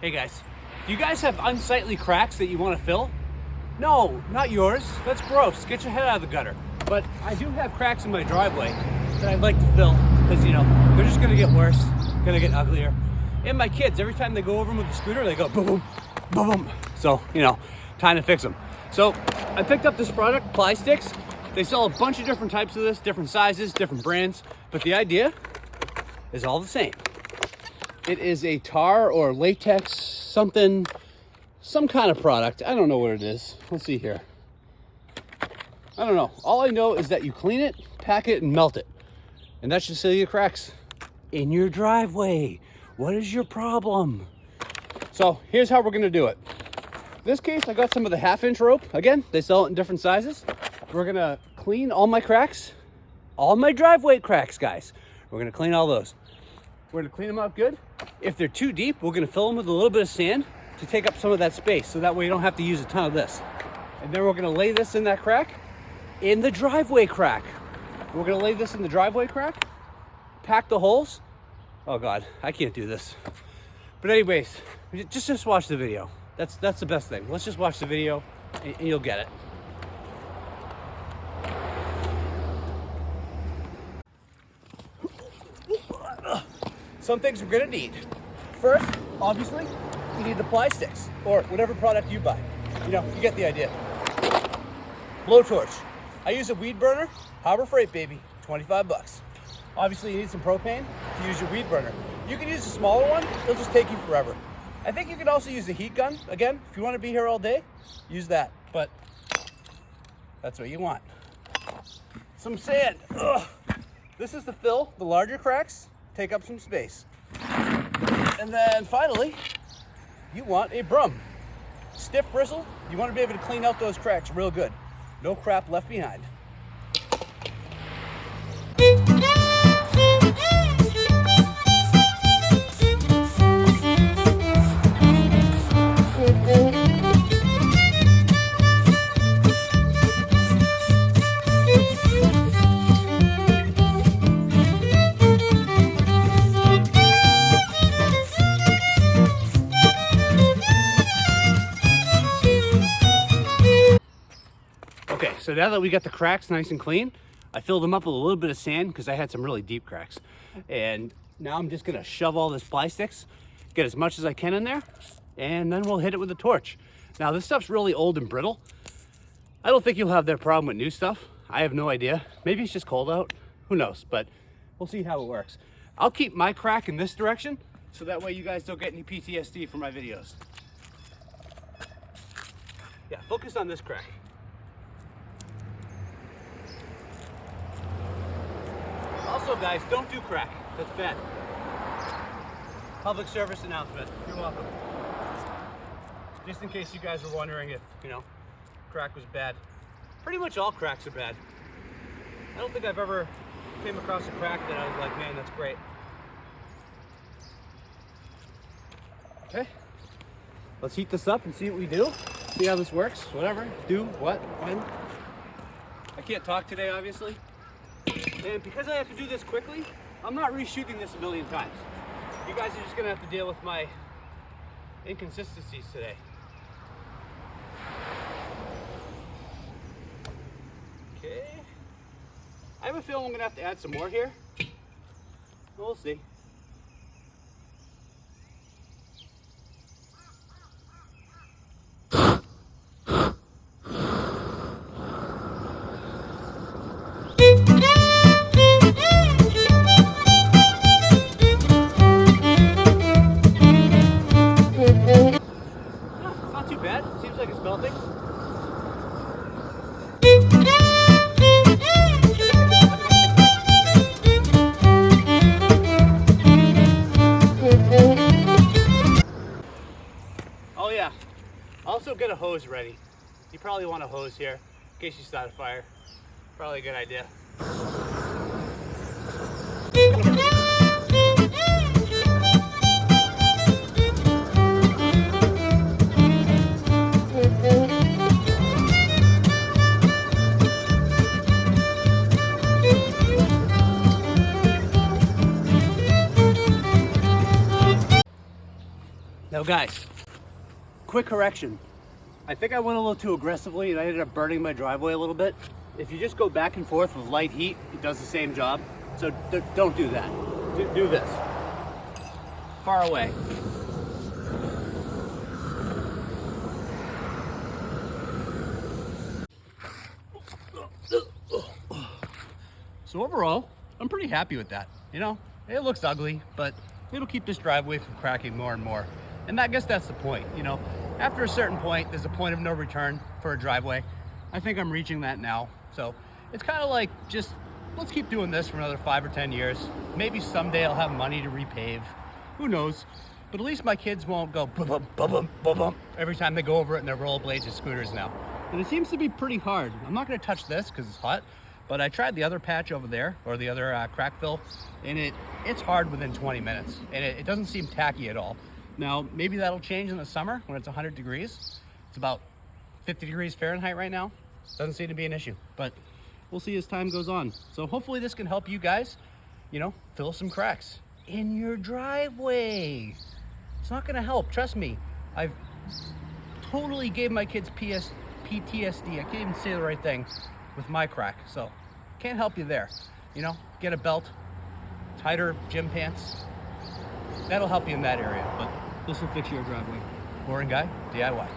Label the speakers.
Speaker 1: Hey guys, do you guys have unsightly cracks that you want to fill? No, not yours. That's gross. Get your head out of the gutter. But I do have cracks in my driveway that I'd like to fill because, you know, they're just going to get worse, going to get uglier. And my kids, every time they go over them with the scooter, they go boom, boom, boom, boom. So, you know, time to fix them. So I picked up this product, Pli-Stix. They sell a bunch of different types of this, different sizes, different brands, but the idea is all the same. It is a tar or latex something, some kind of product. I don't know what it is. Let's see here. I don't know. All I know is that you clean it, pack it, and melt it. And that should seal your cracks in your driveway. What is your problem? So here's how we're gonna do it. In this case, I got some of the 1/2-inch rope. Again, they sell it in different sizes. We're gonna clean all my cracks, all my driveway cracks, guys. We're gonna clean all those. We're gonna clean them up good. If they're too deep, we're gonna fill them with a little bit of sand to take up some of that space, so that way you don't have to use a ton of this. And then we're gonna lay this in that crack, in the driveway crack. We're gonna lay this in the driveway crack, pack the holes. Oh God, I can't do this. But anyways, just watch the video. That's the best thing. Let's just watch the video and you'll get it. Some things we're gonna need. First, obviously, you need the Pli-Stix or whatever product you buy. You know, you get the idea. Blowtorch. I use a weed burner, Harbor Freight, baby, 25 bucks. Obviously, you need some propane to use your weed burner. You can use a smaller one, it'll just take you forever. I think you can also use a heat gun. Again, if you want to be here all day, use that, but that's what you want. Some sand. Ugh. This is to fill the larger cracks, take up some space. And then finally, you want a broom. Stiff bristle, you want to be able to clean out those cracks real good. No crap left behind. Okay, so now that we got the cracks nice and clean, I filled them up with a little bit of sand because I had some really deep cracks. And now I'm just gonna shove all this Pli-Stix, get as much as I can in there, and then we'll hit it with a torch. Now this stuff's really old and brittle. I don't think you'll have that problem with new stuff. I have no idea. Maybe it's just cold out, who knows, but we'll see how it works. I'll keep my crack in this direction so that way you guys don't get any PTSD from my videos. Yeah, focus on this crack. Also, guys, don't do crack. That's bad. Public service announcement. You're welcome. Just in case you guys were wondering if, you know, crack was bad. Pretty much all cracks are bad. I don't think I've ever came across a crack that I was like, man, that's great. Okay. Let's heat this up and see what we do. See how this works. Whatever. Do, what, when. I can't talk today, obviously. And because I have to do this quickly, I'm not reshooting this a million times. You guys are just gonna have to deal with my inconsistencies today. Okay. I have a feeling I'm gonna have to add some more here. We'll see. Seems like it's melting. Oh yeah, also get a hose ready. You probably want a hose here in case you start a fire. Probably a good idea. Now guys, quick correction. I think I went a little too aggressively and I ended up burning my driveway a little bit. If you just go back and forth with light heat, it does the same job. So don't do that. Do this. Far away. So overall, I'm pretty happy with that. You know, it looks ugly, but it'll keep this driveway from cracking more and more. And I guess that's the point, you know. After a certain point, there's a point of no return for a driveway. I think I'm reaching that now. So it's kind of like, just let's keep doing this for another 5 or 10 years. Maybe someday I'll have money to repave. Who knows? But at least my kids won't go bum bum bum bum every time they go over it in their rollerblades or scooters now. And it seems to be pretty hard. I'm not going to touch this because it's hot, but I tried the other patch over there, or the other crack fill, and it's hard within 20 minutes, and it doesn't seem tacky at all. Now, maybe that'll change in the summer when it's 100 degrees. It's about 50 degrees Fahrenheit right now. Doesn't seem to be an issue, but we'll see as time goes on. So hopefully this can help you guys, you know, fill some cracks in your driveway. It's not gonna help, trust me. I've totally gave my kids PTSD. I can't even say the right thing with my crack, so can't help you there. You know, get a belt, tighter gym pants. That'll help you in that area, but this will fix your driveway. Boring Guy, DIY.